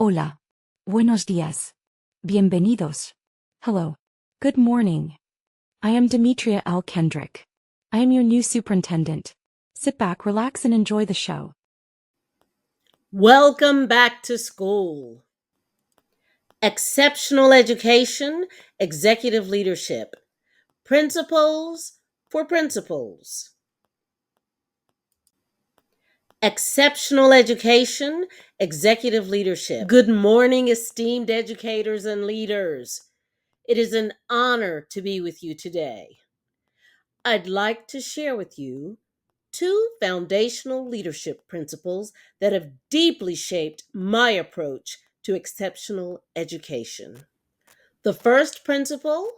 Hola. Buenos días. Bienvenidos. Hello. Good morning. I am Demetria L. Kendrick. I am your new superintendent. Sit back, relax, and enjoy the show. Welcome back to school. Exceptional education, executive leadership. Principles for principals. Exceptional education, executive leadership. Good morning, esteemed educators and leaders. It is an honor to be with you today. I'd like to share with you two foundational leadership principles that have deeply shaped my approach to exceptional education. The first principle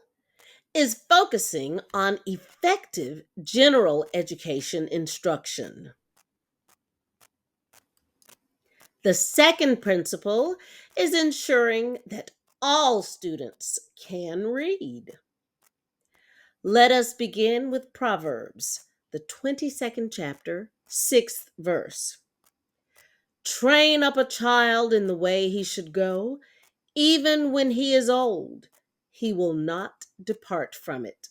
is focusing on effective general education instruction. The second principle is ensuring that all students can read. Let us begin with Proverbs, the 22nd chapter, 6th verse. Train up a child in the way he should go, even when he is old, he will not depart from it.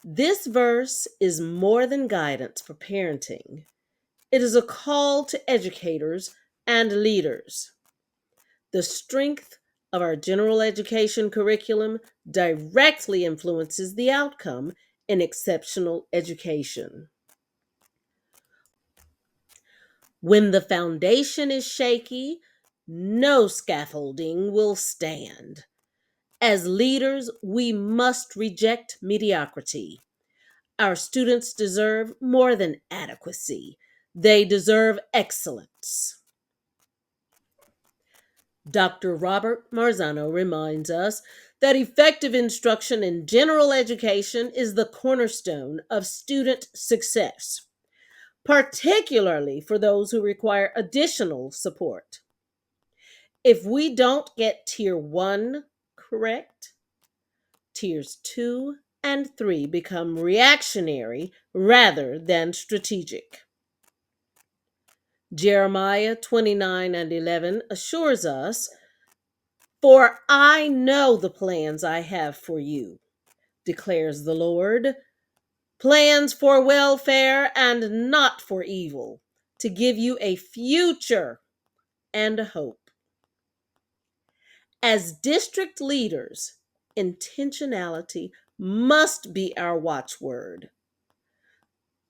This verse is more than guidance for parenting. It is a call to educators and leaders. The strength of our general education curriculum directly influences the outcome in exceptional education. When the foundation is shaky, no scaffolding will stand. As leaders, we must reject mediocrity. Our students deserve more than adequacy. They deserve excellence. Dr. Robert Marzano reminds us that effective instruction in general education is the cornerstone of student success, particularly for those who require additional support. If we don't get Tier 1 correct, Tiers 2 and 3 become reactionary rather than strategic. Jeremiah 29:11 assures us, "For I know the plans I have for you, declares the Lord, plans for welfare and not for evil, to give you a future and a hope." As district leaders, intentionality must be our watchword.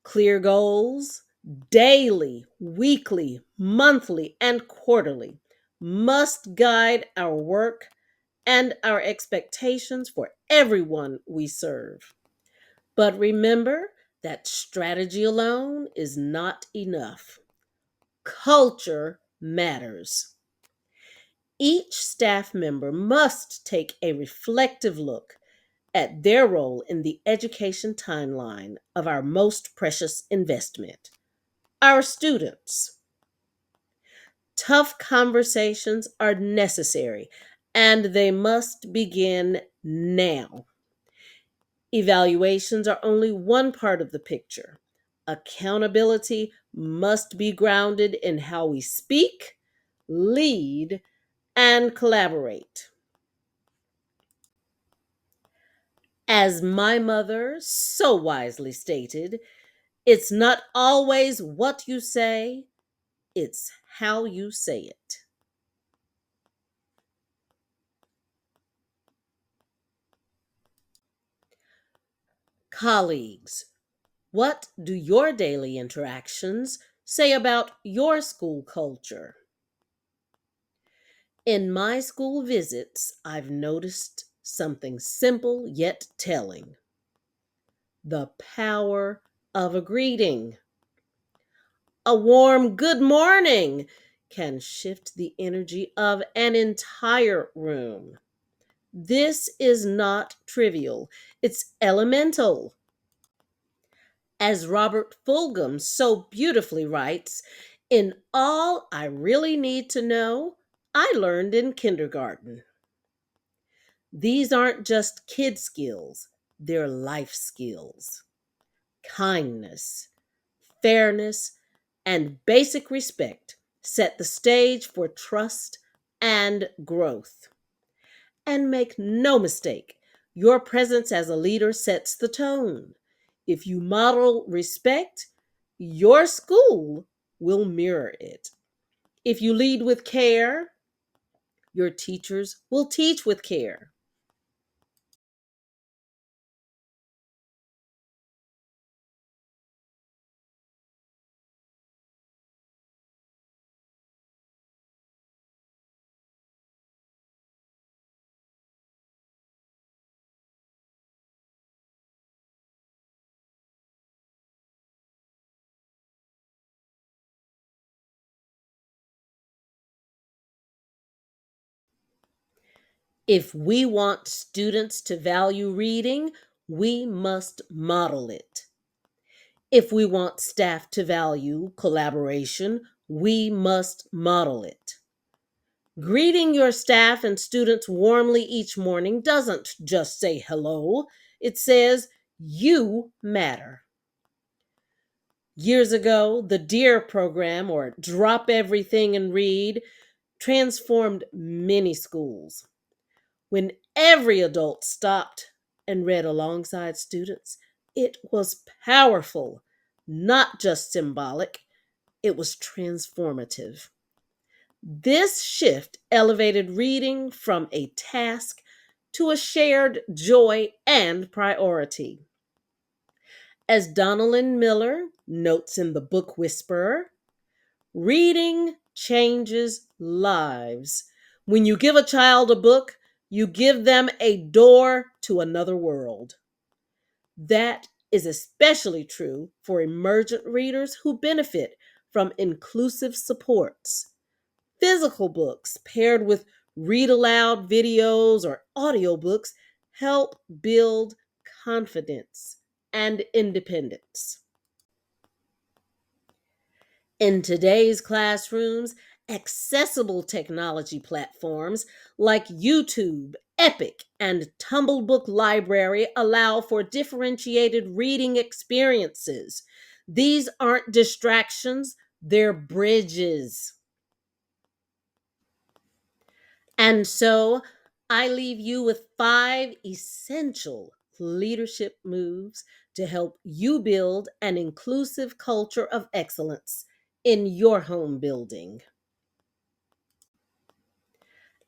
Clear goals, daily, weekly, monthly, and quarterly, must guide our work and our expectations for everyone we serve. But remember that strategy alone is not enough. Culture matters. Each staff member must take a reflective look at their role in the education timeline of our most precious investment, our students. Tough conversations are necessary, and they must begin now. Evaluations are only one part of the picture. Accountability must be grounded in how we speak, lead, and collaborate. As my mother so wisely stated, it's not always what you say, it's how you say it. Colleagues, what do your daily interactions say about your school culture? In my school visits, I've noticed something simple yet telling: the power of a greeting. A warm good morning can shift the energy of an entire room. This is not trivial, it's elemental. As Robert Fulghum so beautifully writes, in all I really need to know, I learned in kindergarten. These aren't just kid skills, they're life skills. Kindness, fairness, and basic respect set the stage for trust and growth. And make no mistake, your presence as a leader sets the tone. If you model respect, your school will mirror it. If you lead with care, your teachers will teach with care. If we want students to value reading, we must model it. If we want staff to value collaboration, we must model it. Greeting your staff and students warmly each morning doesn't just say hello, it says, "You matter." Years ago, the DEAR program, or Drop Everything and Read, transformed many schools. When every adult stopped and read alongside students, it was powerful, not just symbolic, it was transformative. This shift elevated reading from a task to a shared joy and priority. As Donalyn Miller notes in The Book Whisperer, reading changes lives. When you give a child a book, you give them a door to another world. That is especially true for emergent readers who benefit from inclusive supports. Physical books paired with read aloud videos or audiobooks help build confidence and independence. In today's classrooms, accessible technology platforms like YouTube, Epic, and Tumbled Book Library allow for differentiated reading experiences. These aren't distractions, they're bridges. And so I leave you with 5 essential leadership moves to help you build an inclusive culture of excellence in your home building.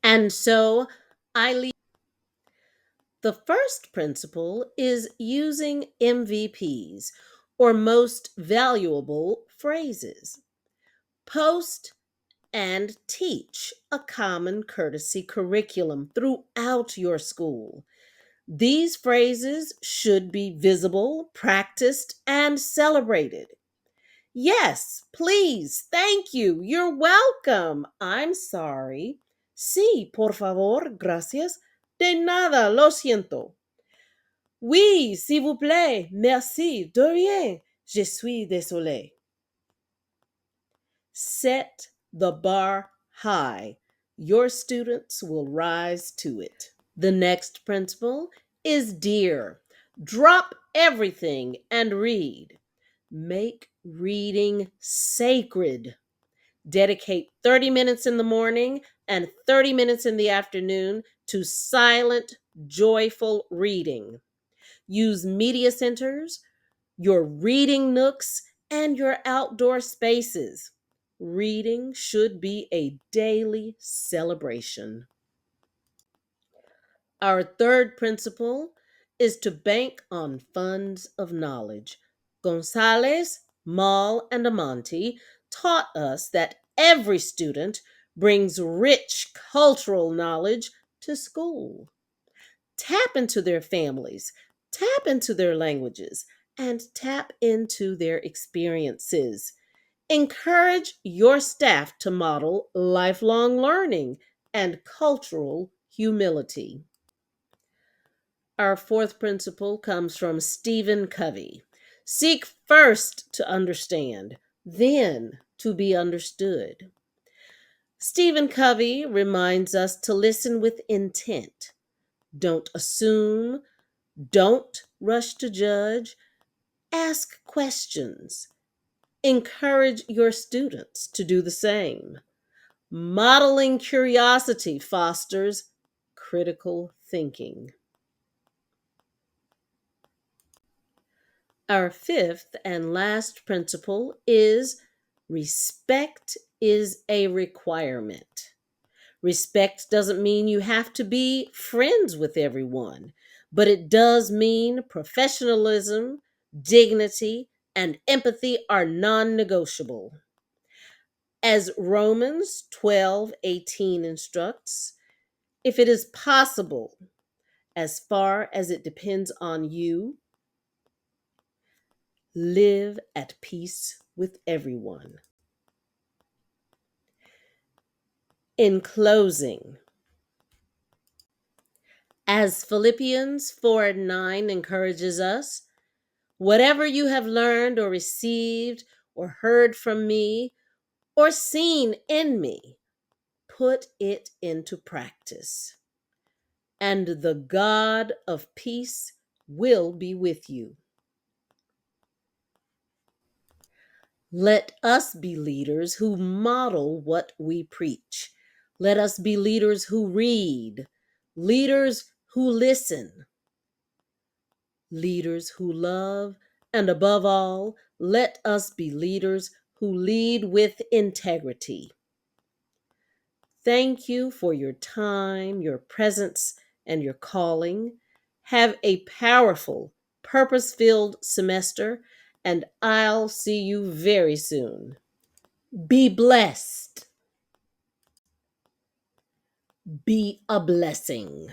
And so I leave. The first principle is using MVPs, or most valuable phrases. Post and teach a common courtesy curriculum throughout your school. These phrases should be visible, practiced, and celebrated. Yes, please, thank you, you're welcome, I'm sorry. Sí, por favor, gracias. De nada, lo siento. Oui, s'il vous plaît, merci, de rien, je suis désolé. Set the bar high. Your students will rise to it. The next principle is DEAR. Drop everything and read. Make reading sacred. Dedicate 30 minutes in the morning and 30 minutes in the afternoon to silent, joyful reading. Use media centers, your reading nooks, and your outdoor spaces. Reading should be a daily celebration. Our third principle is to bank on funds of knowledge. Gonzalez, Mall, and Amonte taught us that every student brings rich cultural knowledge to school. Tap into their families, tap into their languages, and tap into their experiences. Encourage your staff to model lifelong learning and cultural humility. Our fourth principle comes from Stephen Covey. Seek first to understand, then to be understood. Stephen Covey reminds us to listen with intent. Don't assume, don't rush to judge, ask questions. Encourage your students to do the same. Modeling curiosity fosters critical thinking. Our fifth and last principle is respect is a requirement. Respect doesn't mean you have to be friends with everyone, but it does mean professionalism, dignity, and empathy are non negotiable. As Romans 12:18 instructs, if it is possible, as far as it depends on you, live at peace with everyone. In closing, as Philippians 4:9 encourages us, whatever you have learned or received or heard from me or seen in me, put it into practice, and the God of peace will be with you. Let us be leaders who model what we preach. Let us be leaders who read, leaders who listen, leaders who love, and above all, let us be leaders who lead with integrity. Thank you for your time, your presence, and your calling. Have a powerful, purpose filled semester, and I'll see you very soon. Be blessed. Be a blessing.